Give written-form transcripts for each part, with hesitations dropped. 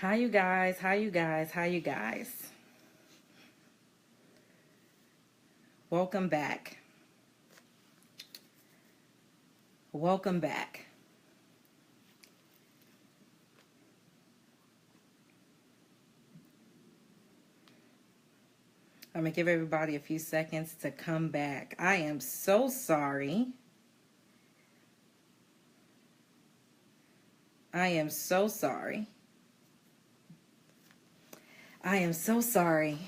Hi, you guys. Hi, you guys. Hi, you guys. Welcome back. Welcome back. I'm going to give everybody a few seconds to come back. I am so sorry. I am so sorry. I am so sorry.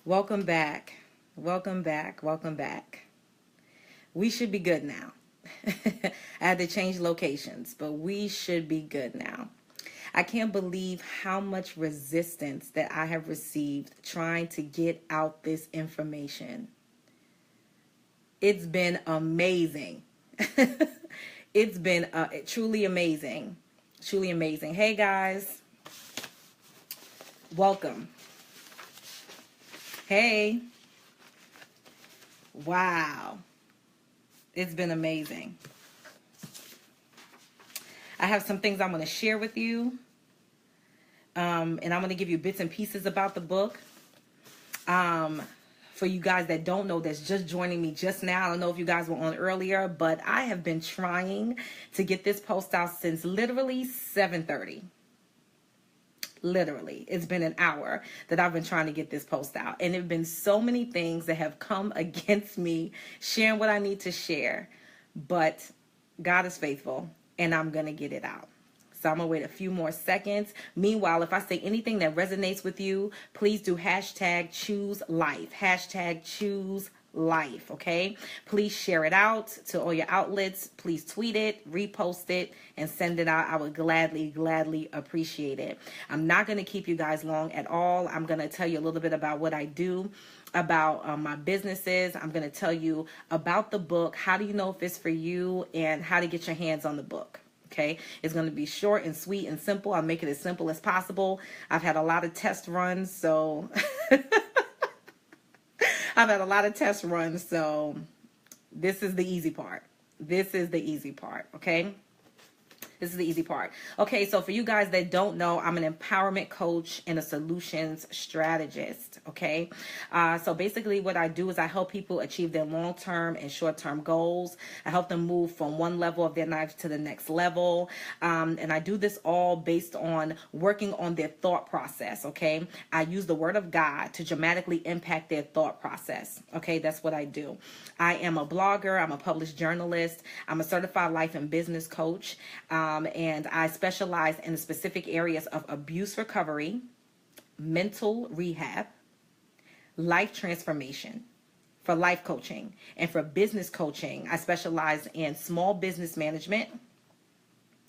Welcome back. Welcome back. Welcome back. We should be good now. I had to change locations, but we should be good now. I can't believe how much resistance that I have received trying to get out this information. It's been amazing. It's been truly amazing. Truly amazing. Hey guys, welcome. Hey. Wow. It's been amazing. I have some things I'm going to share with you. And I'm going to give you bits and pieces about the book. For you guys that don't know, that's just joining me just now. I don't know if you guys were on earlier, but I have been trying to get this post out since literally 7:30. Literally, it's been an hour that I've been trying to get this post out. And there have been so many things that have come against me sharing what I need to share. But God is faithful, and I'm going to get it out. So I'm going to wait a few more seconds. Meanwhile, if I say anything that resonates with you, please do hashtag choose life. Hashtag choose life, okay? Please share it out to all your outlets. Please tweet it, repost it, and send it out. I would gladly appreciate it. I'm not going to keep you guys long at all. I'm going to tell you a little bit about what I do, about my businesses. I'm going to tell you about the book, how do you know if it's for you, and how to get your hands on the book. Okay, it's going to be short and sweet and simple. I'll make it as simple as possible. I've had a lot of test runs, so I've had a lot of test runs, so this is the easy part. This is the easy part, okay? This is the easy part. Okay, so for you guys that don't know, I'm an empowerment coach and a solutions strategist, okay? So basically what I do is I help people achieve their long-term and short-term goals. I help them move from one level of their life to the next level. And I do this all based on working on their thought process, okay? I use the word of God to dramatically impact their thought process, okay? That's what I do. I am a blogger. I'm a published journalist. I'm a certified life and business coach. And I specialize in the specific areas of abuse recovery, mental rehab, life transformation, for life coaching, and for business coaching. I specialize in small business management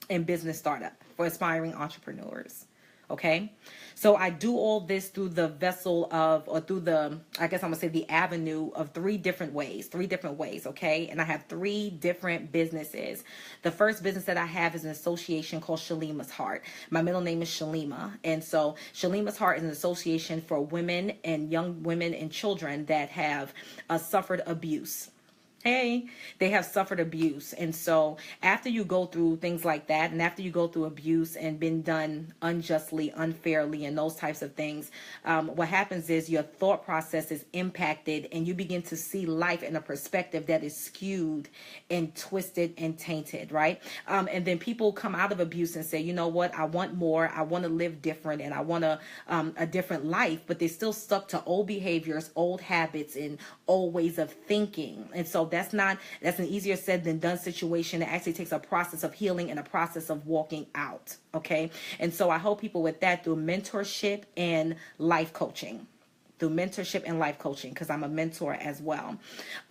and business startup for aspiring entrepreneurs. Okay, so I do all this through the vessel of, or through the, I guess I'm gonna say the avenue of three different ways. Okay, and I have three different businesses. The first business that I have is an association called Shalima's Heart. My middle name is Shalima, and so Shalima's Heart is an association for women and young women and children that have suffered abuse. Hey, they have suffered abuse. And so after you go through things like that, and after you go through abuse and been done unjustly, unfairly, and those types of things, what happens is your thought process is impacted and you begin to see life in a perspective that is skewed and twisted and tainted, right? And then people come out of abuse and say, you know what, I want more, I want to live different, and I want a different life, but they're still stuck to old behaviors, old habits, and old ways of thinking. And so that's an easier said than done situation. It actually takes a process of healing and a process of walking out. Okay. And so I help people with that through mentorship and life coaching. Because I'm a mentor as well.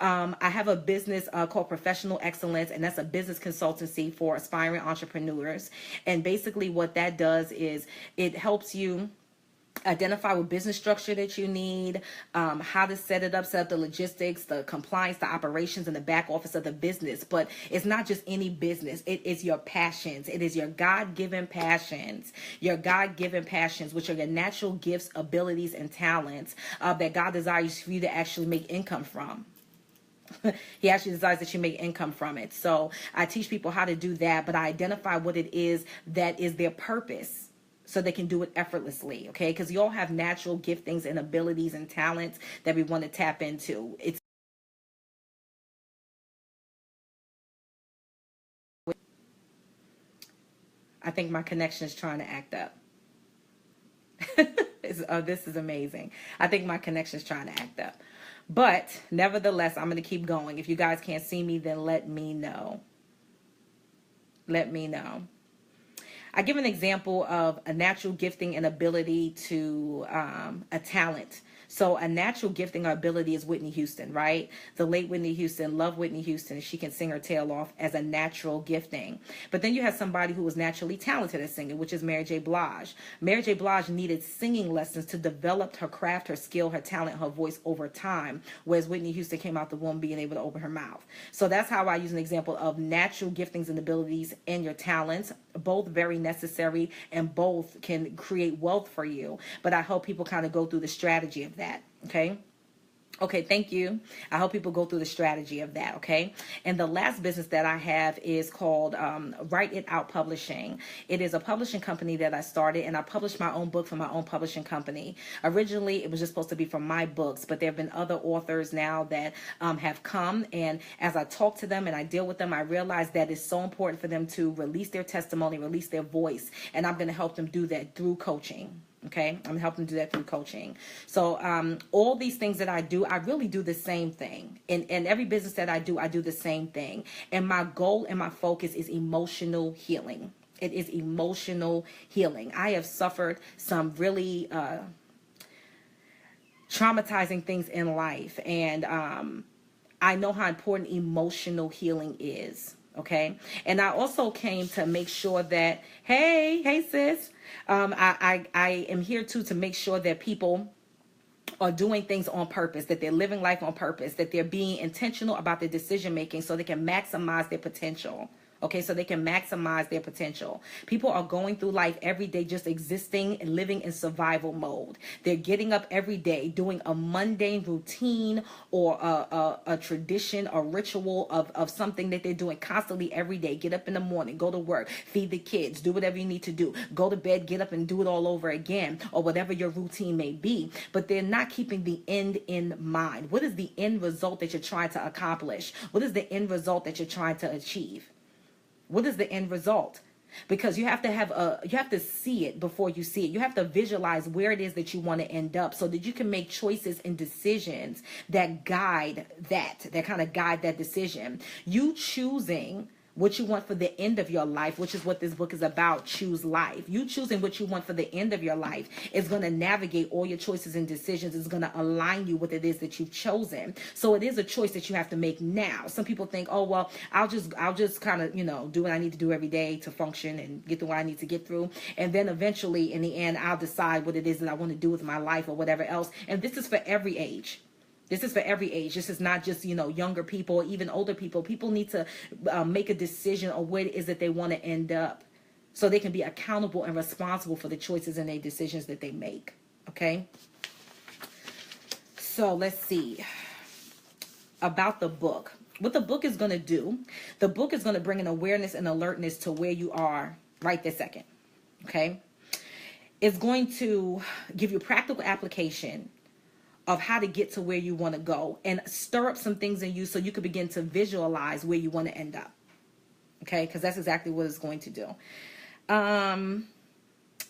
I have a business called Professional Excellence, and that's a business consultancy for aspiring entrepreneurs. And basically what that does is it helps you identify what business structure that you need, how to set up the logistics, the compliance, the operations, and the back office of the business. But it's not just any business. It is your passions. It is your God-given passions, which are your natural gifts, abilities, and talents that God desires for you to actually make income from. He actually desires that you make income from it. So I teach people how to do that, but I identify what it is that is their purpose so they can do it effortlessly, okay? Because you all have natural giftings and abilities and talents that we want to tap into. I think my connection is trying to act up. This is amazing. I think my connection is trying to act up. But nevertheless, I'm going to keep going. If you guys can't see me, then let me know. Let me know. I give an example of a natural gifting and ability to a talent. So a natural gifting or ability is Whitney Houston, right? The late Whitney Houston, love Whitney Houston. She can sing her tail off as a natural gifting. But then you have somebody who was naturally talented at singing, which is Mary J. Blige. Mary J. Blige needed singing lessons to develop her craft, her skill, her talent, her voice over time, whereas Whitney Houston came out the womb being able to open her mouth. So that's how I use an example of natural giftings and abilities and your talents, both very necessary and both can create wealth for you. But I hope people kind of go through the strategy of that. Okay, thank you. I hope people go through the strategy of that, okay? And the last business that I have is called Write It Out Publishing. It is a publishing company that I started, and I published my own book for my own publishing company. Originally, it was just supposed to be for my books, but there have been other authors now that have come, and as I talk to them and I deal with them, I realize that it's so important for them to release their testimony, release their voice, and I'm going to help them do that through coaching. Okay, I'm helping do that through coaching. So all these things that I do, I really do the same thing. In every business that I do the same thing. And my goal and my focus is emotional healing. It is emotional healing. I have suffered some really traumatizing things in life. And I know how important emotional healing is. Okay. And I also came to make sure that, hey, sis, I am here too to make sure that people are doing things on purpose, that they're living life on purpose, that they're being intentional about their decision making so they can maximize their potential. Okay, so they can maximize their potential. People are going through life every day just existing and living in survival mode. They're getting up every day doing a mundane routine or a tradition or ritual of something that they're doing constantly every day. Get up in the morning, go to work, feed the kids, do whatever you need to do. Go to bed, get up and do it all over again, or whatever your routine may be. But they're not keeping the end in mind. What is the end result that you're trying to accomplish? What is the end result that you're trying to achieve? What is the end result? Because you have to see it before you see it. You have to visualize where it is that you want to end up so that you can make choices and decisions that guide that kind of guide that decision. You choosing what you want for the end of your life, which is what this book is about, choose life. You choosing what you want for the end of your life is going to navigate all your choices and decisions. It's going to align you with what it is that you've chosen. So it is a choice that you have to make now. Some people think, oh, well, I'll just kind of, do what I need to do every day to function and get through what I need to get through. And then eventually in the end, I'll decide what it is that I want to do with my life or whatever else. And this is for every age. This is for every age. This is not just, younger people or even older people. People need to make a decision on where it is that they want to end up so they can be accountable and responsible for the choices and the decisions that they make. Okay? So let's see about the book. What the book is going to do, the book is going to bring an awareness and alertness to where you are right this second. Okay? It's going to give you practical application of how to get to where you want to go and stir up some things in you so you can begin to visualize where you want to end up. Okay, because that's exactly what it's going to do.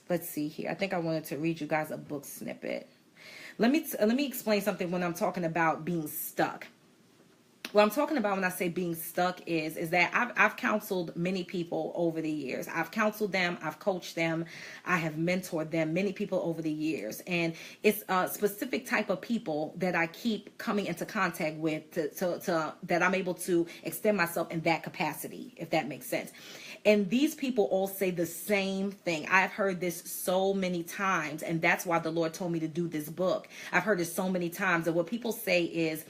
Let's see here. I think I wanted to read you guys a book snippet. Let me explain something when I'm talking about being stuck. What I'm talking about when I say being stuck is that I've counseled many people over the years. I've counseled them. I've coached them. I have mentored them, many people over the years. And it's a specific type of people that I keep coming into contact with to that I'm able to extend myself in that capacity, if that makes sense. And these people all say the same thing. I've heard this so many times, and that's why the Lord told me to do this book. I've heard it so many times, and what people say is,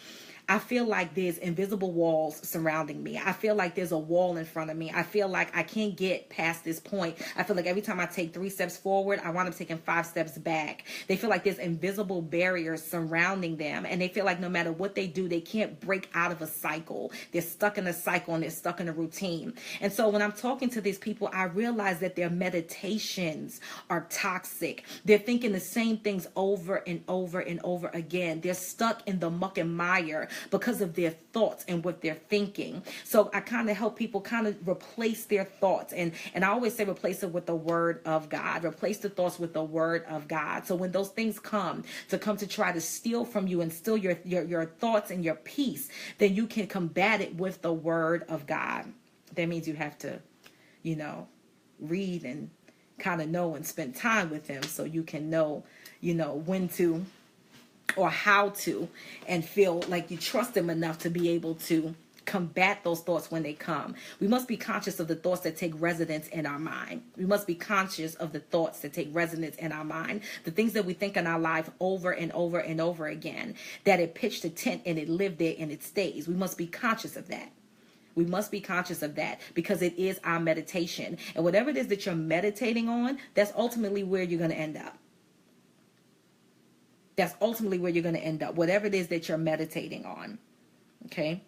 I feel like there's invisible walls surrounding me. I feel like there's a wall in front of me. I feel like I can't get past this point. I feel like every time I take 3 steps forward, I wind up taking 5 steps back. They feel like there's invisible barriers surrounding them. And they feel like no matter what they do, they can't break out of a cycle. They're stuck in a cycle and they're stuck in a routine. And so when I'm talking to these people, I realize that their meditations are toxic. They're thinking the same things over and over and over again. They're stuck in the muck and mire because of their thoughts and what they're thinking. So I kind of help people kind of replace their thoughts. And I always say replace it with the word of God. Replace the thoughts with the word of God. So when those things come to try to steal from you and steal your thoughts and your peace, then you can combat it with the word of God. That means you have to, read and kind of know and spend time with him so you can know, when to or how to, and feel like you trust him enough to be able to combat those thoughts when they come. We must be conscious of the thoughts that take residence in our mind. We must be conscious of the thoughts that take residence in our mind. The things that we think in our life over and over and over again, that it pitched a tent and it lived there and it stays. We must be conscious of that. We must be conscious of that because it is our meditation. And whatever it is that you're meditating on, that's ultimately where you're going to end up. That's ultimately where you're going to end up, whatever it is that you're meditating on. Okay?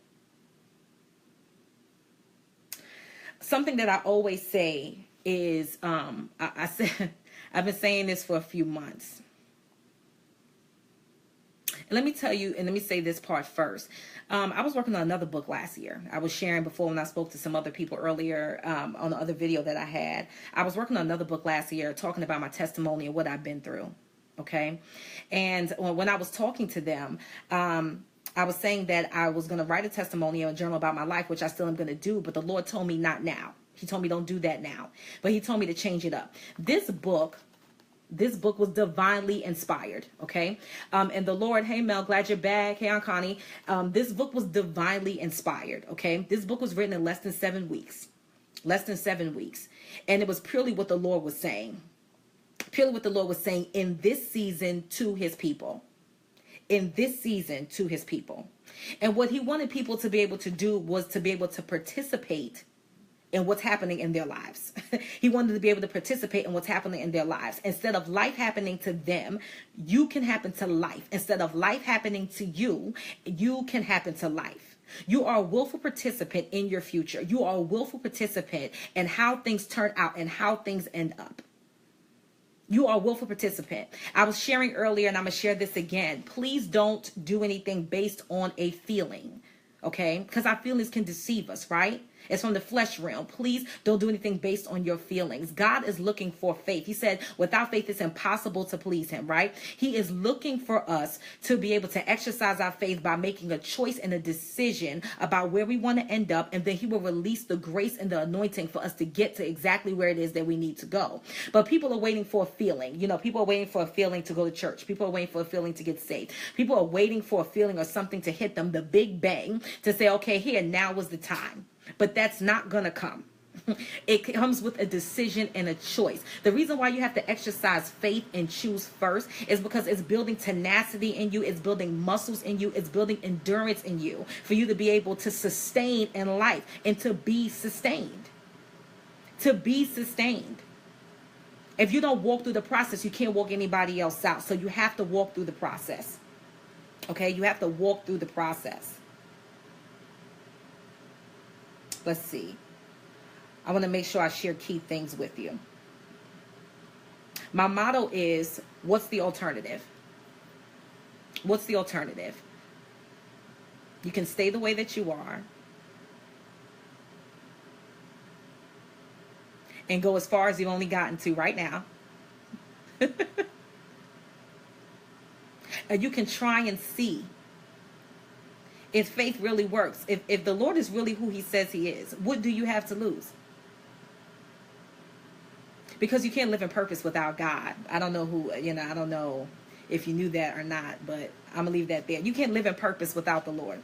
Something that I always say is, I said, I've been saying this for a few months. And let me tell you, and let me say this part first. I was working on another book last year. I was sharing before when I spoke to some other people earlier on the other video that I had. I was working on another book last year talking about my testimony and what I've been through. Okay. And when I was talking to them, I was saying that I was going to write a testimonial and journal about my life, which I still am going to do. But the Lord told me not now. He told me don't do that now. But he told me to change it up. This book was divinely inspired. Okay. And the Lord, hey Mel, glad you're back. Hey, Aunt Connie. This book was divinely inspired. Okay. This book was written in less than 7 weeks. Less than 7 weeks. And it was purely what the Lord was saying. Purely what the Lord was saying in this season to his people. In this season to his people. And what he wanted people to be able to do was to be able to participate in what's happening in their lives. He wanted to be able to participate in what's happening in their lives. Instead of life happening to them, you can happen to life. Instead of life happening to you, you can happen to life. You are a willful participant in your future. You are a willful participant in how things turn out and how things end up. You are a willful participant. I was sharing earlier, and I'm going to share this again. Please don't do anything based on a feeling, okay? Because our feelings can deceive us, right? It's from the flesh realm. Please don't do anything based on your feelings. God is looking for faith. He said, without faith, it's impossible to please him, right? He is looking for us to be able to exercise our faith by making a choice and a decision about where we want to end up. And then he will release the grace and the anointing for us to get to exactly where it is that we need to go. But people are waiting for a feeling. People are waiting for a feeling to go to church. People are waiting for a feeling to get saved. People are waiting for a feeling or something to hit them, the big bang, to say, okay, here, now was the time. But that's not going to come. It comes with a decision and a choice. The reason why you have to exercise faith and choose first is because it's building tenacity in you. It's building muscles in you. It's building endurance in you for you to be able to sustain in life and to be sustained. To be sustained. If you don't walk through the process, you can't walk anybody else out. So you have to walk through the process. Okay? You have to walk through the process. Let's see. I want to make sure I share key things with you. My motto is, what's the alternative? What's the alternative? You can stay the way that you are and go as far as you've only gotten to right now. And you can try and see if faith really works. If the Lord is really who he says he is, what do you have to lose? Because you can't live in purpose without God. I don't know who, I don't know if you knew that or not, but I'm going to leave that there. You can't live in purpose without the Lord.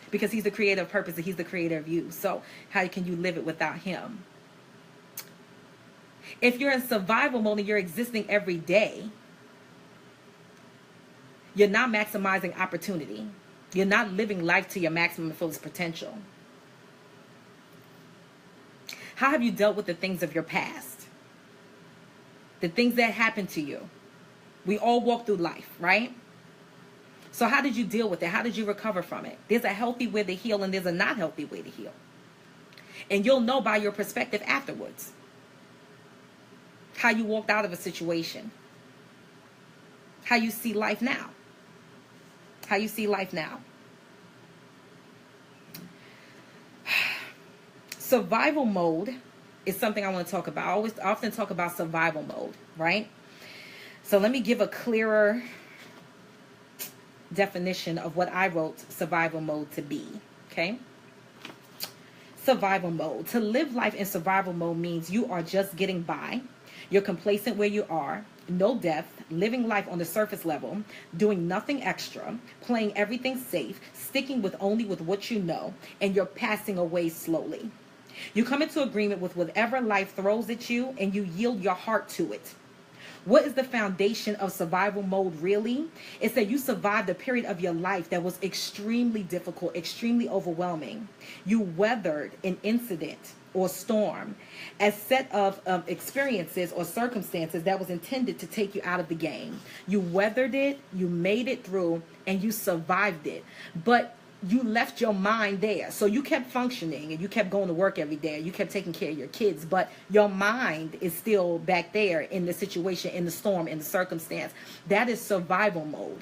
Because he's the creator of purpose and he's the creator of you. So how can you live it without him? If you're in survival mode and you're existing every day, you're not maximizing opportunity. You're not living life to your maximum and fullest potential. How have you dealt with the things of your past? The things that happened to you. We all walk through life, right? So how did you deal with it? How did you recover from it? There's a healthy way to heal and there's a not healthy way to heal. And you'll know by your perspective afterwards how you walked out of a situation. How you see life now. How you see life now. Survival mode is something I want to talk about. I often talk about survival mode, right? So let me give a clearer definition of what I wrote survival mode to be, okay? Survival mode. To live life in survival mode means you are just getting by. You're complacent where you are, no depth, living life on the surface level, doing nothing extra, playing everything safe, sticking with only with what you know, and you're passing away slowly. You come into agreement with whatever life throws at you and you yield your heart to it. What is the foundation of survival mode really? It's that you survived a period of your life that was extremely difficult, extremely overwhelming. You weathered an incident or storm, a set of experiences or circumstances that was intended to take you out of the game. You weathered it, you made it through, and you survived it. But you left your mind there. So you kept functioning and you kept going to work every day. You kept taking care of your kids, but your mind is still back there in the situation, in the storm, in the circumstance. That is survival mode.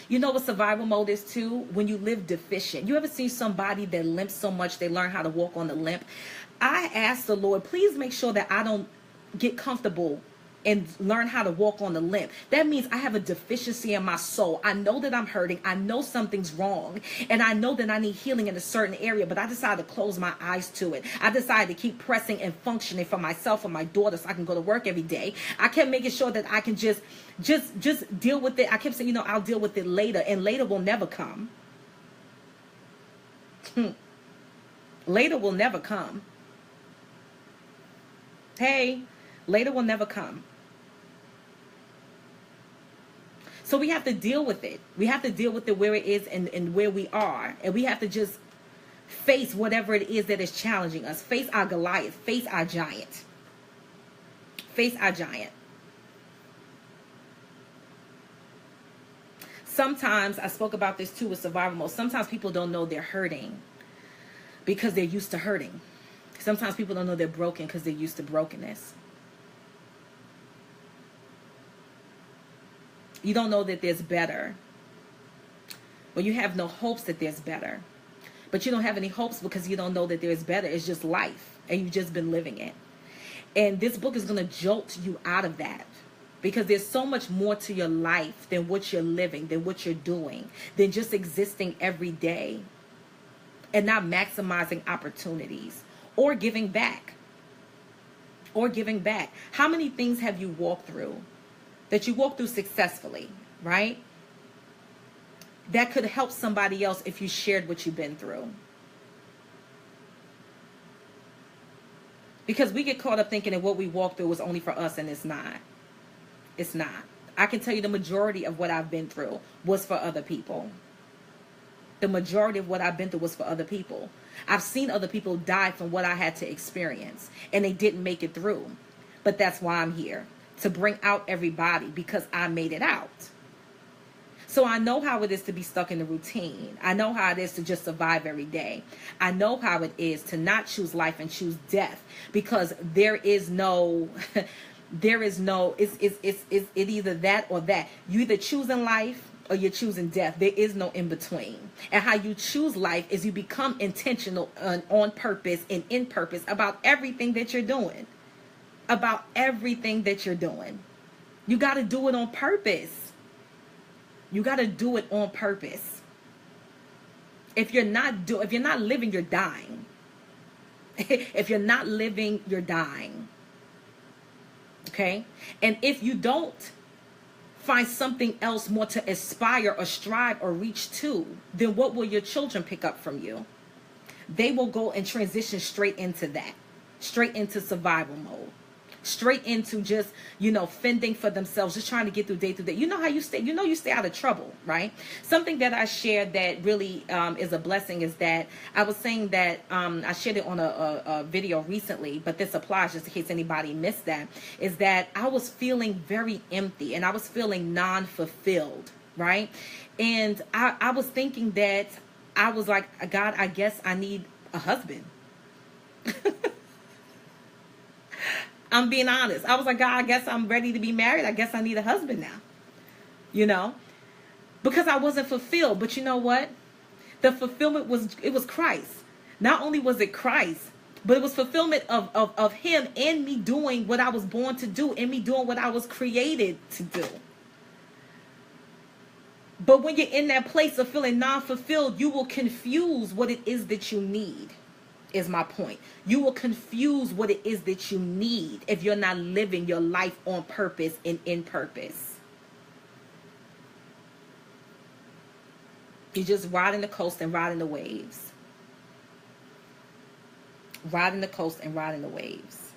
You know what survival mode is too? When you live deficient. You ever see somebody that limps so much they learn how to walk on the limp? I asked the Lord, please make sure that I don't get comfortable and learn how to walk on the limp. That means I have a deficiency in my soul. I know that I'm hurting. I know something's wrong. And I know that I need healing in a certain area, but I decided to close my eyes to it. I decided to keep pressing and functioning for myself and my daughter so I can go to work every day. I kept making sure that I can just deal with it. I kept saying, I'll deal with it later, and later will never come. Later will never come. Hey, later will never come. So we have to deal with it. We have to deal with it where it is and where we are. And we have to just face whatever it is that is challenging us. Face our Goliath. Face our giant. Face our giant. Sometimes, I spoke about this too with survival mode. Sometimes people don't know they're hurting because they're used to hurting. Sometimes people don't know they're broken because they're used to brokenness. You don't know that there's better. Well, you have no hopes that there's better. But you don't have any hopes because you don't know that there's better. It's just life. And you've just been living it. And this book is going to jolt you out of that. Because there's so much more to your life than what you're living, than what you're doing, than just existing every day and not maximizing opportunities or giving back. Or giving back. How many things have you walked through that you walked through successfully, right? That could help somebody else if you shared what you've been through. Because we get caught up thinking that what we walked through was only for us, and it's not. It's not. I can tell you the majority of what I've been through was for other people. The majority of what I've been through was for other people. I've seen other people die from what I had to experience, and they didn't make it through. But that's why I'm here. To bring out everybody, because I made it out. So I know how it is to be stuck in the routine. I know how it is to just survive every day. I know how it is to not choose life and choose death, because there is no, it's either that or that. You either choosing life or you're choosing death. There is no in between. And how you choose life is you become intentional on purpose and in purpose about everything that you're doing. About everything that you're doing. You got to do it on purpose. You got to do it on purpose. If you're not living, you're dying. If you're not living, you're dying. Okay? And if you don't find something else more to aspire or strive or reach to, then what will your children pick up from you? They will go and transition straight into that. Straight into survival mode. straight into just, fending for themselves, just trying to get through day to day. You know how you stay, you stay out of trouble, right? Something that I shared that really is a blessing is that I was saying that I shared it on a video recently, but this applies just in case anybody missed that, is that I was feeling very empty and I was feeling non-fulfilled, right? And I was thinking that I was like, God, I guess I need a husband. I'm being honest. I was like, God, I guess I'm ready to be married. I guess I need a husband now, because I wasn't fulfilled. But you know what? The fulfillment was Christ. Not only was it Christ, but it was fulfillment of him and me doing what I was born to do and me doing what I was created to do. But when you're in that place of feeling non-fulfilled, you will confuse what it is that you need. Is my point. You will confuse what it is that you need if you're not living your life on purpose and in purpose. You're just riding the coast and riding the waves. Riding the coast and riding the waves.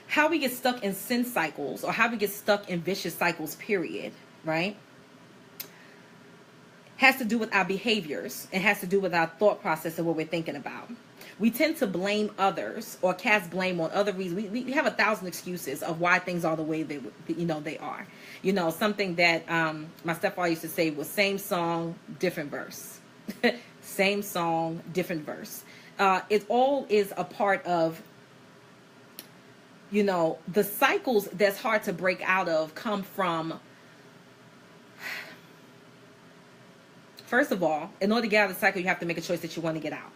How we get stuck in sin cycles, or how we get stuck in vicious cycles, period, right? Has to do with our behaviors. It has to do with our thought process and what we're thinking about. We tend to blame others or cast blame on other reasons. We have 1,000 excuses of why things are the way they are. Something that my stepfather used to say was same song, different verse. Same song, different verse. It all is a part of, the cycles that's hard to break out of come from, first of all, in order to get out of the cycle, you have to make a choice that you want to get out.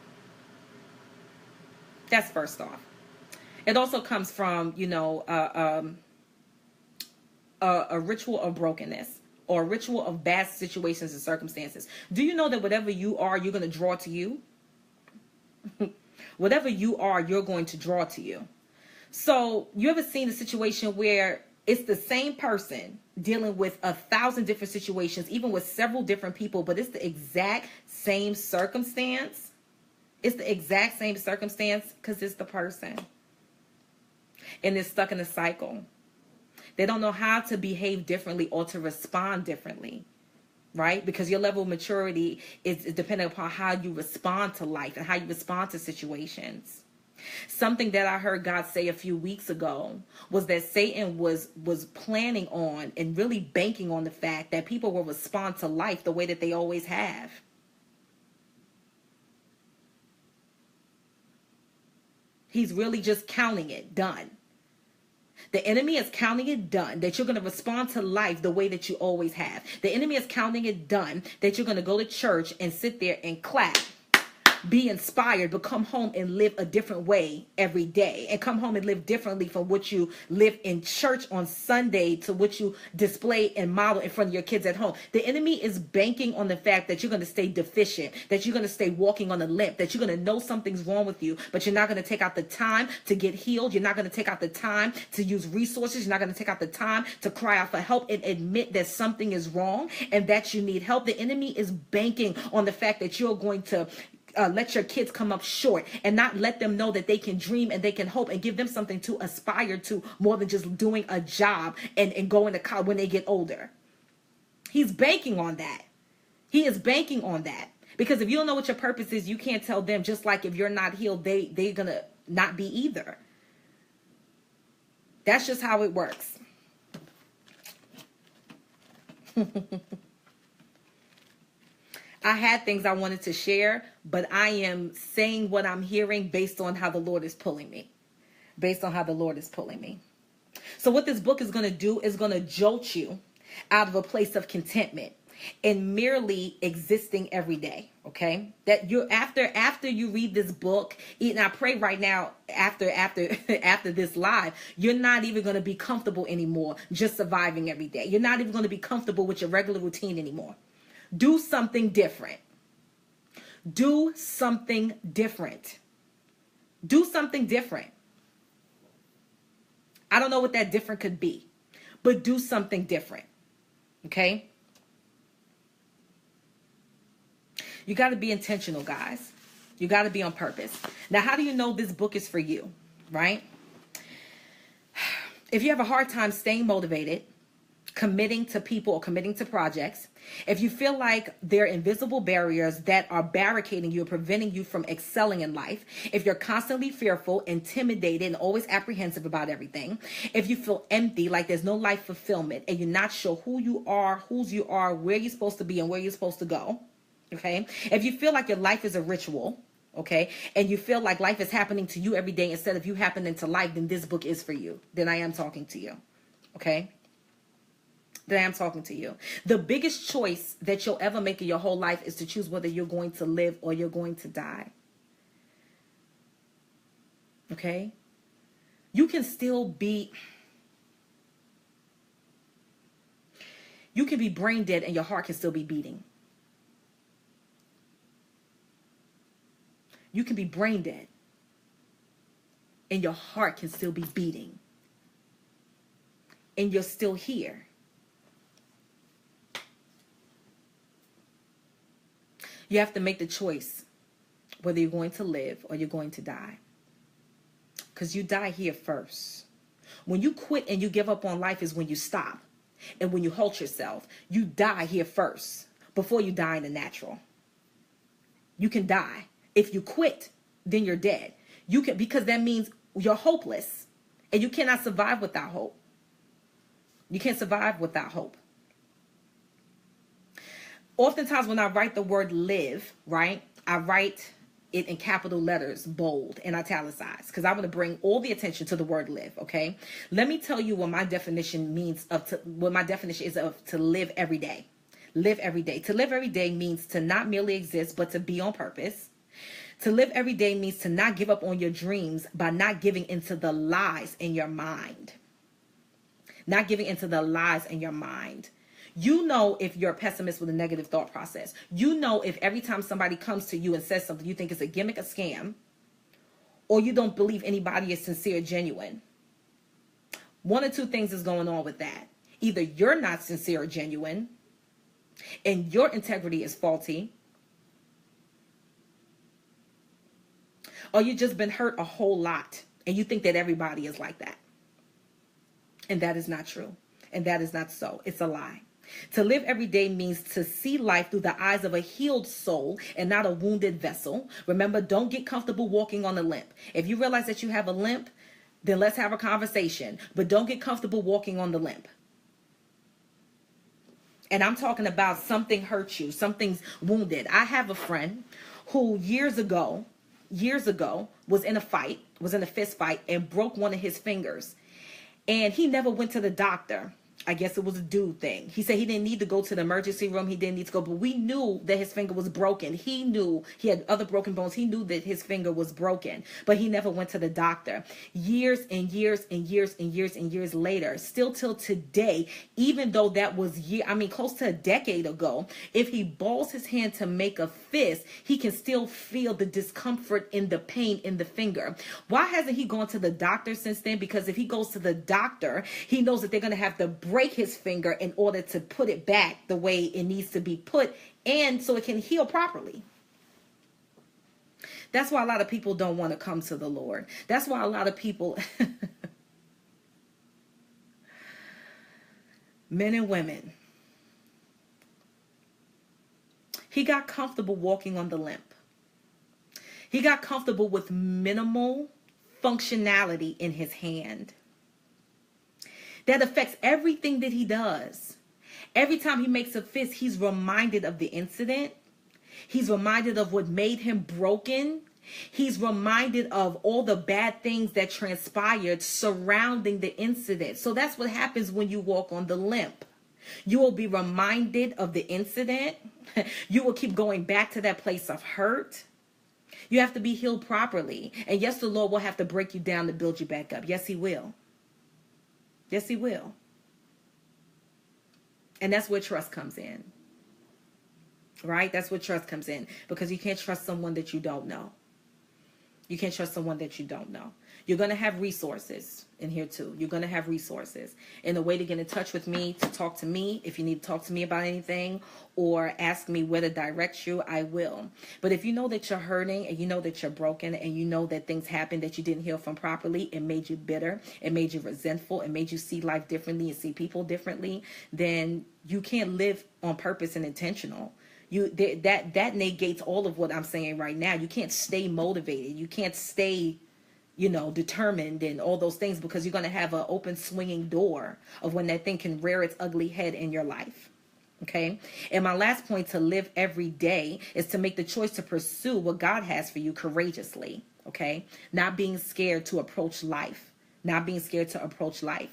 That's first off. It also comes from, a ritual of brokenness or a ritual of bad situations and circumstances. Do you know that whatever you are, you're going to draw to you? Whatever you are, you're going to draw to you. So you ever seen a situation where it's the same person dealing with 1,000 different situations, even with several different people, but it's the exact same circumstance? It's the exact same circumstance because it's the person. And they're stuck in a cycle. They don't know how to behave differently or to respond differently, right? Because your level of maturity is dependent upon how you respond to life and how you respond to situations. Something that I heard God say a few weeks ago was that Satan was planning on and really banking on the fact that people will respond to life the way that they always have. He's really just counting it done. The enemy is counting it done that you're going to respond to life the way that you always have. The enemy is counting it done that you're going to go to church and sit there and clap, be inspired, but come home and live a different way every day, and come home and live differently from what you live in church on Sunday to what you display and model in front of your kids at home. The enemy is banking on the fact that you're going to stay deficient, that you're going to stay walking on a limp, that you're going to know something's wrong with you, but you're not going to take out the time to get healed. You're not going to take out the time to use resources. You're not going to take out the time to cry out for help and admit that something is wrong and that you need help. The enemy is banking on the fact that you're going to let your kids come up short and not let them know that they can dream and they can hope and give them something to aspire to more than just doing a job and going to college when they get older. He's banking on that. He is banking on that. Because if you don't know what your purpose is, you can't tell them. Just like if you're not healed, they're going to not be either. That's just how it works. I had things I wanted to share, but I am saying what I'm hearing based on how the Lord is pulling me. Based on how the Lord is pulling me. So what this book is going to do is going to jolt you out of a place of contentment and merely existing every day. Okay, that you're after you read this book, and I pray right now after this live, you're not even going to be comfortable anymore just surviving every day. You're not even going to be comfortable with your regular routine anymore. Do something different. Do something different. Do something different. I don't know what that different could be, but do something different. Okay? You got to be intentional, guys. You got to be on purpose. Now, how do you know this book is for you? right? If you have a hard time staying motivated, committing to people or committing to projects, if you feel like there are invisible barriers that are barricading you or preventing you from excelling in life, if you're constantly fearful, intimidated, and always apprehensive about everything, if you feel empty, like there's no life fulfillment, and you're not sure who you are, whose you are, where you're supposed to be, and where you're supposed to go, okay? If you feel like your life is a ritual, okay, and you feel like life is happening to you every day instead of you happening to life, then this book is for you. Then I am talking to you, okay? That I'm talking to you. The biggest choice that you'll ever make in your whole life is to choose whether you're going to live or you're going to die. Okay? You can still be, you can be brain dead and your heart can still be beating. You can be brain dead and your heart can still be beating. And you're still here. You have to make the choice whether you're going to live or you're going to die. Because you die here first. When you quit and you give up on life is when you stop. And when you halt yourself, you die here first before you die in the natural. You can die. If you quit, then you're dead. You can, because that means you're hopeless. And you cannot survive without hope. You can't survive without hope. Oftentimes when I write the word live, right, I write it in capital letters, bold, and italicized, because I want to bring all the attention to the word live, okay? Let me tell you what my definition means what my definition is of to live every day. Live every day. To live every day means to not merely exist, but to be on purpose. To live every day means to not give up on your dreams by not giving into the lies in your mind. Not giving into the lies in your mind. You know if you're a pessimist with a negative thought process. You know if every time somebody comes to you and says something, you think it's a gimmick, a scam, or you don't believe anybody is sincere, genuine. One or two things is going on with that. Either you're not sincere or genuine, and your integrity is faulty, or you've just been hurt a whole lot, and you think that everybody is like that. And that is not true. And that is not so. It's a lie. To live every day means to see life through the eyes of a healed soul and not a wounded vessel. Remember, don't get comfortable walking on a limp. If you realize that you have a limp, then let's have a conversation. But don't get comfortable walking on the limp. And I'm talking about something hurt you, something's wounded. I have a friend who years ago was in a fist fight and broke one of his fingers. And he never went to the doctor. I guess it was a dude thing. He said he didn't need to go to the emergency room. He didn't need to go. But we knew that his finger was broken. He knew he had other broken bones. He knew that his finger was broken. But he never went to the doctor. Years and years and years and years and years later, still till today, even though that was close to a decade ago, if he balls his hand to make a fist, he can still feel the discomfort and the pain in the finger. Why hasn't he gone to the doctor since then? Because if he goes to the doctor, he knows that they're going to have to break his finger in order to put it back the way it needs to be put, and so it can heal properly. That's why a lot of people don't want to come to the Lord. That's why a lot of people, men and women, he got comfortable walking on the limp. He got comfortable with minimal functionality in his hand. That affects everything that he does. Every time he makes a fist, he's reminded of the incident. He's reminded of what made him broken. He's reminded of all the bad things that transpired surrounding the incident. So that's what happens when you walk on the limp. You will be reminded of the incident. You will keep going back to that place of hurt. You have to be healed properly. And yes, the Lord will have to break you down to build you back up. Yes, he will. Yes, he will. And that's where trust comes in. Right? That's where trust comes in. Because you can't trust someone that you don't know. You can't trust someone that you don't know. You're going to have resources in here too. You're going to have resources. And the way to get in touch with me, to talk to me, if you need to talk to me about anything or ask me where to direct you, I will. But if you know that you're hurting and you know that you're broken and you know that things happened that you didn't heal from properly, it made you bitter, it made you resentful, it made you see life differently and see people differently, then you can't live on purpose and intentional. That negates all of what I'm saying right now. You can't stay motivated. You can't stay determined and all those things, because you're going to have an open swinging door of when that thing can rear its ugly head in your life. Okay. And my last point to live every day is to make the choice to pursue what God has for you courageously. Okay. Not being scared to approach life. Not being scared to approach life.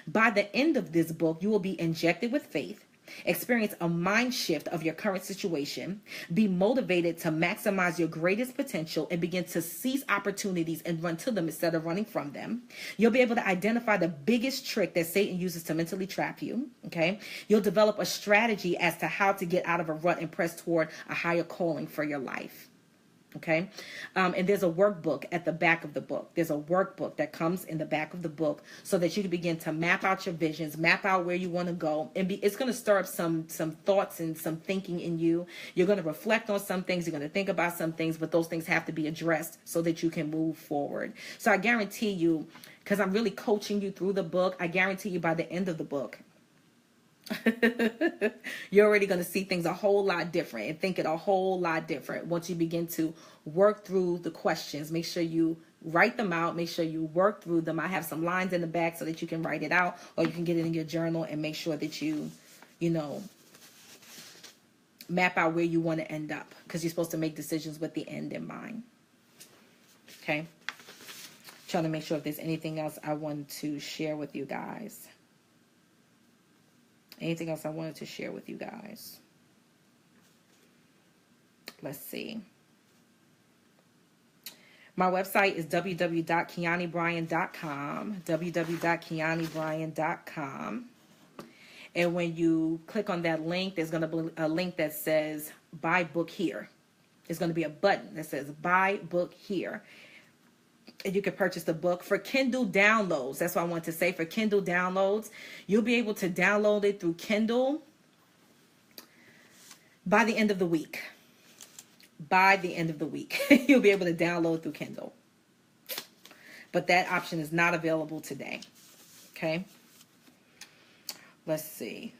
By the end of this book, you will be injected with faith, experience a mind shift of your current situation, be motivated to maximize your greatest potential, and begin to seize opportunities and run to them instead of running from them. You'll be able to identify the biggest trick that Satan uses to mentally trap you. Okay. You'll develop a strategy as to how to get out of a rut and press toward a higher calling for your life. Okay. And there's a workbook at the back of the book. There's a workbook that comes in the back of the book so that you can begin to map out your visions, map out where you want to go. And it's going to stir up some thoughts and some thinking in you. You're going to reflect on some things. You're going to think about some things, but those things have to be addressed so that you can move forward. So I guarantee you, because I'm really coaching you through the book, I guarantee you by the end of the book, you're already going to see things a whole lot different and think it a whole lot different once you begin to work through the questions. Make sure you write them out. Make sure you work through them. I have some lines in the back so that you can write it out, or you can get it in your journal and make sure that you map out where you want to end up, because you're supposed to make decisions with the end in mind. Okay. Trying to make sure if there's anything else I want to share with you guys. Anything else I wanted to share with you guys? Let's see. My website is www.kianibryan.com. www.kianibryan.com. And when you click on that link, there's going to be a link that says buy book here. There's going to be a button that says buy book here. And you can purchase the book for Kindle downloads. That's what I want to say. For Kindle downloads, you'll be able to download it through Kindle by the end of the week. By the end of the week, you'll be able to download through Kindle. But that option is not available today. Okay. Let's see.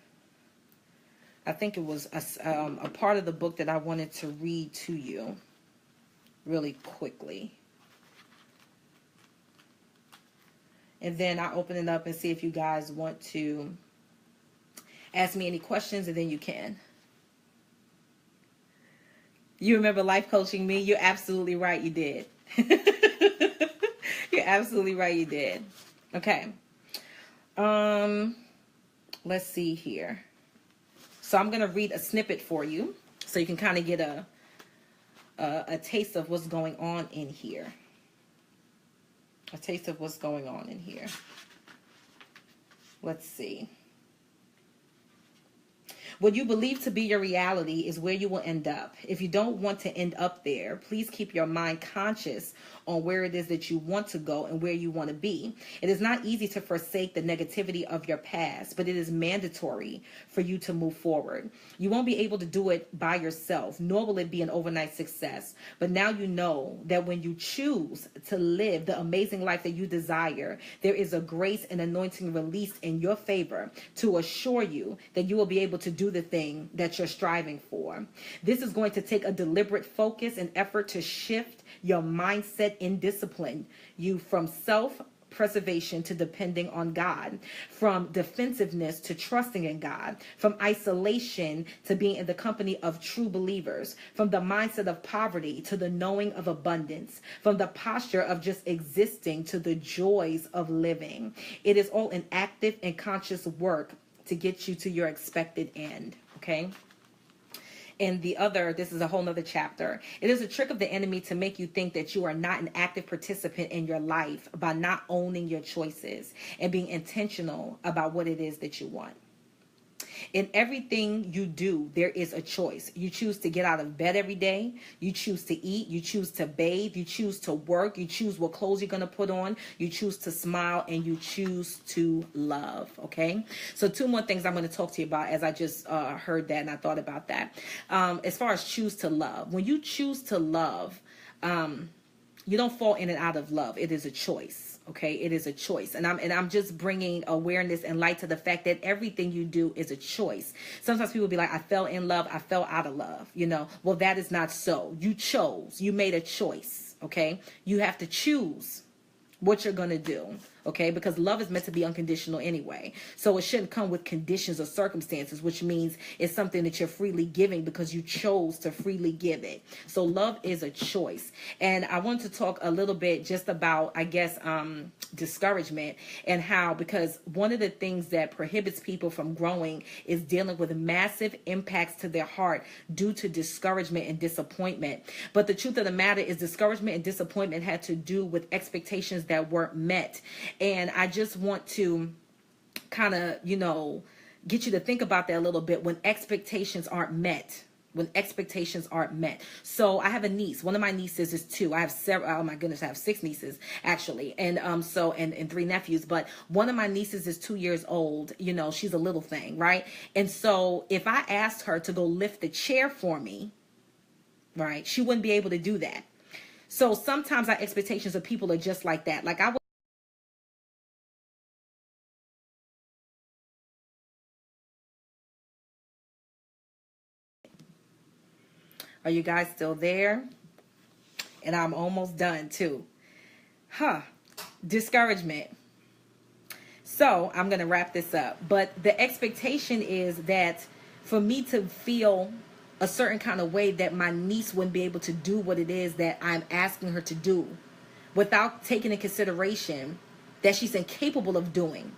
I think it was a part of the book that I wanted to read to you really quickly. And then I'll open it up and see if you guys want to ask me any questions, and then you can. You remember life coaching me? You're absolutely right, you did. You're absolutely right, you did. Okay. Let's see here. So I'm going to read a snippet for you so you can kind of get a taste of what's going on in here. A taste of what's going on in here. Let's see. What you believe to be your reality is where you will end up. If you don't want to end up there, please keep your mind conscious on where it is that you want to go and where you want to be. It is not easy to forsake the negativity of your past, but it is mandatory for you to move forward. You won't be able to do it by yourself, nor will it be an overnight success. But now you know that when you choose to live the amazing life that you desire, there is a grace and anointing released in your favor to assure you that you will be able to do the thing that you're striving for. This is going to take a deliberate focus and effort to shift your mindset and discipline you from self-preservation to depending on God, from defensiveness to trusting in God, from isolation to being in the company of true believers, from the mindset of poverty to the knowing of abundance, from the posture of just existing to the joys of living. It is all an active and conscious work to get you to your expected end. Okay. And this is a whole nother chapter. It is a trick of the enemy to make you think that you are not an active participant in your life by not owning your choices and being intentional about what it is that you want. In everything you do, there is a choice. You choose to get out of bed every day. You choose to eat. You choose to bathe. You choose to work. You choose what clothes you're going to put on. You choose to smile, and you choose to love. Okay. So 2 more things I'm going to talk to you about as I just heard that and I thought about that. As far as choose to love, when you choose to love, you don't fall in and out of love. It is a choice. Okay, it is a choice. And I'm just bringing awareness and light to the fact that everything you do is a choice. Sometimes people be like, I fell in love, I fell out of love, you know. Well, that is not so. You chose. You made a choice. Okay, you have to choose what you're going to do. Okay, because love is meant to be unconditional anyway. So it shouldn't come with conditions or circumstances, which means it's something that you're freely giving because you chose to freely give it. So love is a choice. And I want to talk a little bit just about, I guess, discouragement and how, because one of the things that prohibits people from growing is dealing with massive impacts to their heart due to discouragement and disappointment. But the truth of the matter is discouragement and disappointment had to do with expectations that weren't met. And I just want to kind of, you know, get you to think about that a little bit when expectations aren't met. When expectations aren't met. So I have a niece. One of my nieces is 2. I have several. Oh my goodness, I have 6 nieces actually, and 3 nephews. But one of my nieces is 2 years old. You know, she's a little thing, right? And so if I asked her to go lift the chair for me, right, she wouldn't be able to do that. So sometimes our expectations of people are just like that. Like Are you guys still there? And I'm almost done too. Discouragement. So I'm going to wrap this up. But the expectation is that for me to feel a certain kind of way, that my niece wouldn't be able to do what it is that I'm asking her to do without taking into consideration that she's incapable of doing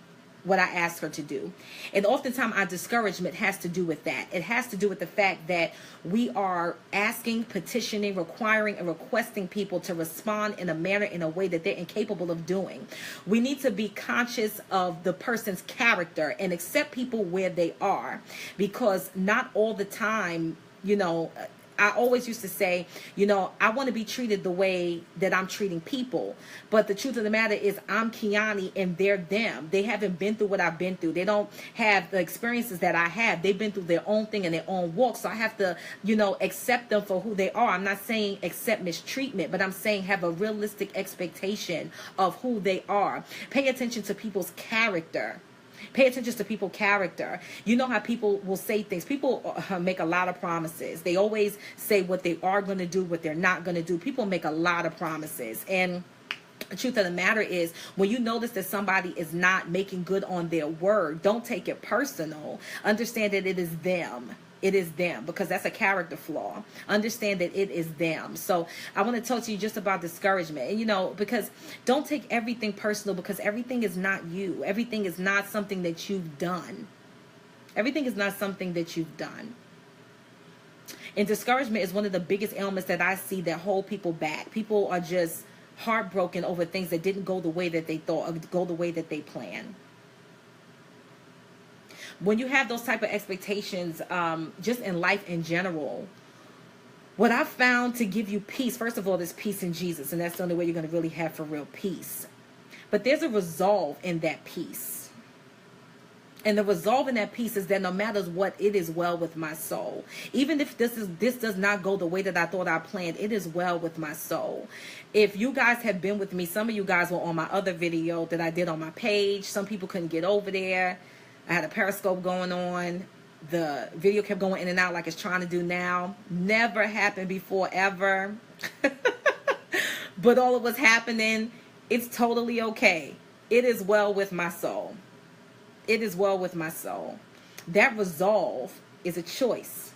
what I asked her to do. And oftentimes our discouragement has to do with that. It has to do with the fact that we are asking, petitioning, requiring, and requesting people to respond in a manner, in a way that they're incapable of doing. We need to be conscious of the person's character and accept people where they are, because not all the time, you know, I always used to say, you know, I want to be treated the way that I'm treating people. But the truth of the matter is I'm Kiani and they're them. They haven't been through what I've been through. They don't have the experiences that I have. They've been through their own thing and their own walk. So I have to, you know, accept them for who they are. I'm not saying accept mistreatment, but I'm saying have a realistic expectation of who they are. Pay attention to people's character. Pay attention to people's character. You know how people will say things. People make a lot of promises. They always say what they are going to do, what they're not going to do. People make a lot of promises. And the truth of the matter is, when you notice that somebody is not making good on their word, don't take it personal. Understand that it is them. It is them, because that's a character flaw. Understand that it is them. So I want to talk to you just about discouragement. And, you know, because don't take everything personal, because everything is not you. Everything is not something that you've done. Everything is not something that you've done. And discouragement is one of the biggest ailments that I see that hold people back. People are just heartbroken over things that didn't go the way that they thought, or go the way that they planned. When you have those type of expectations, just in life in general, what I've found to give you peace, first of all, there's peace in Jesus, and that's the only way you're going to really have for real peace. But there's a resolve in that peace. And the resolve in that peace is that no matter what, it is well with my soul. Even if this does not go the way that I thought I planned, it is well with my soul. If you guys have been with me, some of you guys were on my other video that I did on my page. Some people couldn't get over there. I had a Periscope going on. The video kept going in and out like it's trying to do now. Never happened before, ever. But all of what's happening, it's totally okay. It is well with my soul. It is well with my soul. That resolve is a choice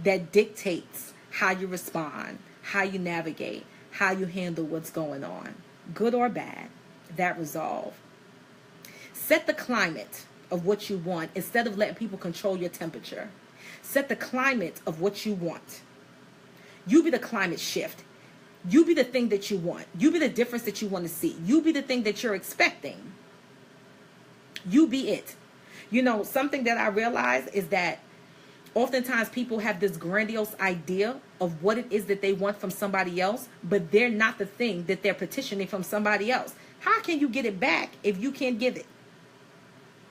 that dictates how you respond, how you navigate, how you handle what's going on, good or bad. That resolve. Set the climate of what you want instead of letting people control your temperature. Set the climate of what you want. You be the climate shift. You be the thing that you want. You be the difference that you want to see. You be the thing that you're expecting. You be it. You know, something that I realize is that oftentimes people have this grandiose idea of what it is that they want from somebody else, but they're not the thing that they're petitioning from somebody else. How can you get it back if you can't give it?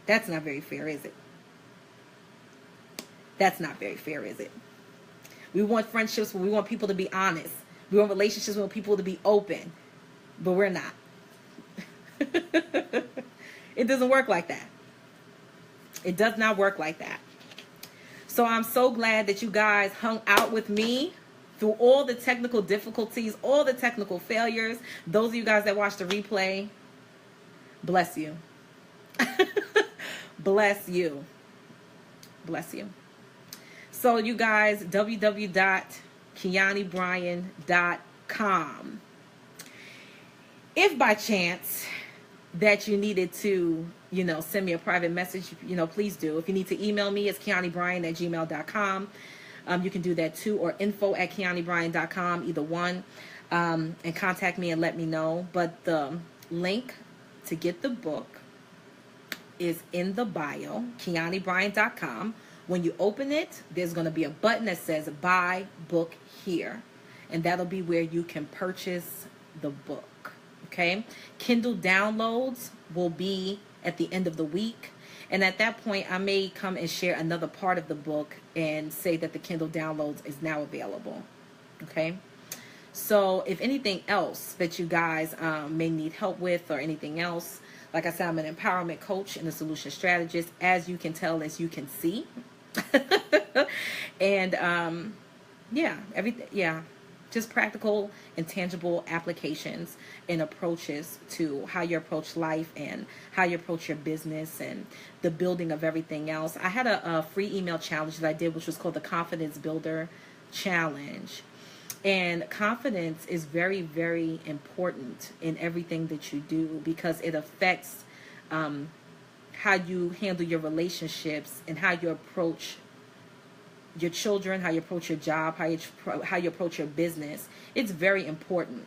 That's not very fair, is it? That's not very fair, is it? We want friendships where we want people to be honest. We want relationships where we want people to be open, but we're not. It doesn't work like that. It does not work like that. So I'm so glad that you guys hung out with me through all the technical difficulties, all the technical failures. Those of you guys that watched the replay, bless you. Bless you. Bless you. So you guys, www.KianiBryan.com. If by chance that you needed to, send me a private message, please do. If you need to email me, it's KianiBryan@gmail.com. You can do that too, or info@KianiBryan.com, either one, and contact me and let me know. But the link to get the book is in the bio, KianiBryan.com. When you open it, there's going to be a button that says buy book here, and that'll be where you can purchase the book. Okay, Kindle downloads will be at the end of the week, and at that point I may come and share another part of the book and say that the Kindle downloads is now available. Okay, so if anything else that you guys may need help with, or anything else, like I said, I'm an empowerment coach and a solution strategist, as you can tell, as you can see. And just practical and tangible applications and approaches to how you approach life and how you approach your business and the building of everything else. I had a free email challenge that I did, which was called the Confidence Builder Challenge. And confidence is very, very important in everything that you do, because it affects how you handle your relationships and how you approach your children, how you approach your job, how you approach your business. It's very important.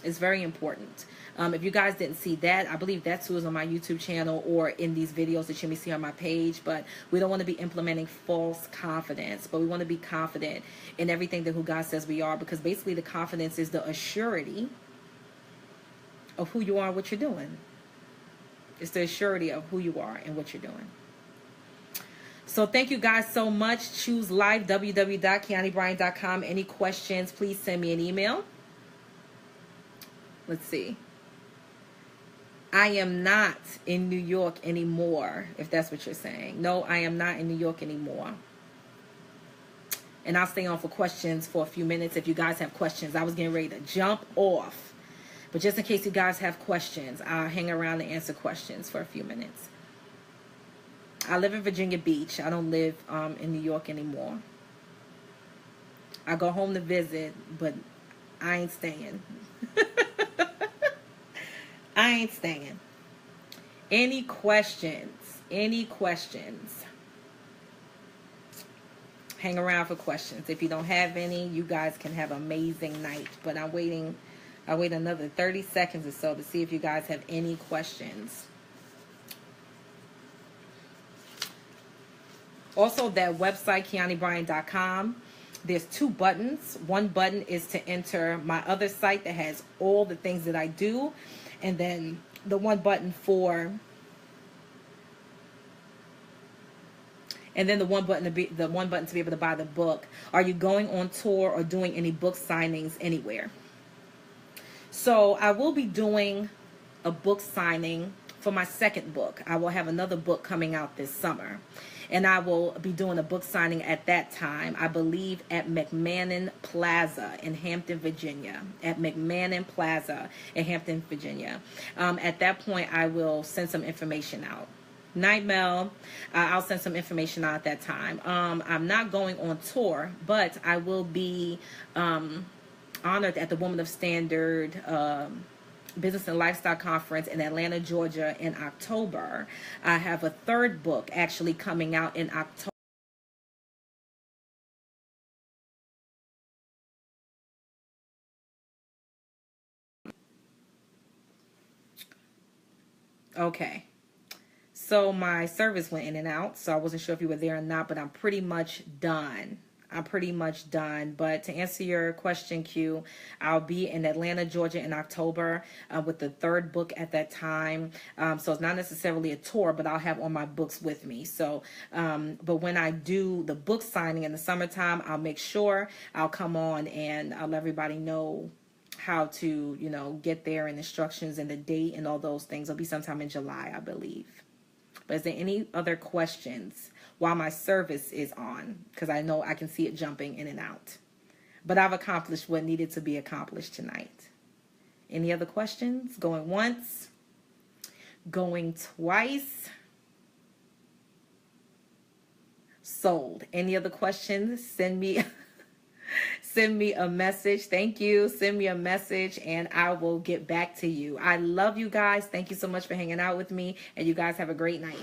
It's very important. If you guys didn't see that, I believe that too is on my YouTube channel or in these videos that you may see on my page. But we don't want to be implementing false confidence, but we want to be confident in everything that who God says we are, because basically the confidence is the assurity of who you are and what you're doing. It's the assurity of who you are and what you're doing. So thank you guys so much. Choose live, www.KianiBryan.com. Any questions, please send me an email. Let's see. I am not in New York anymore, if that's what you're saying. No, I am not in New York anymore. And I'll stay on for questions for a few minutes if you guys have questions. I was getting ready to jump off. But just in case you guys have questions, I'll hang around and answer questions for a few minutes. I live in Virginia Beach. I don't live in New York anymore. I go home to visit, but I ain't staying. I ain't staying. Any questions? Any questions? Hang around for questions. If you don't have any, you guys can have an amazing night. But I'll wait another 30 seconds or so to see if you guys have any questions. Also, that website, KianiBryan.com, there's two buttons. One button is to enter my other site that has all the things that I do. And then the one button to be able to buy the book. Are you going on tour or doing any book signings anywhere? So I will be doing a book signing for my second book. I will have another book coming out this summer. And I will be doing a book signing at that time, I believe at McMahon Plaza in Hampton, Virginia. At McMahon Plaza in Hampton, Virginia. At that point, I will send some information out. Night Mel, I'll send some information out at that time. I'm not going on tour, but I will be honored at the Woman of Standard Business and Lifestyle Conference in Atlanta, Georgia in October. I have a third book actually coming out in October. Okay. So my service went in and out, so I wasn't sure if you were there or not, but I'm pretty much done. But to answer your question, Q, I'll be in Atlanta, Georgia in October with the third book at that time. So it's not necessarily a tour, but I'll have all my books with me. So, but when I do the book signing in the summertime, I'll make sure I'll come on and I'll let everybody know how to, get there and instructions and the date and all those things. It'll be sometime in July, I believe. But is there any other questions while my service is on? Because I know I can see it jumping in and out. But I've accomplished what needed to be accomplished tonight. Any other questions? Going once? Going twice? Sold. Any other questions? Send me a message. Thank you. Send me a message and I will get back to you. I love you guys. Thank you so much for hanging out with me. And you guys have a great night.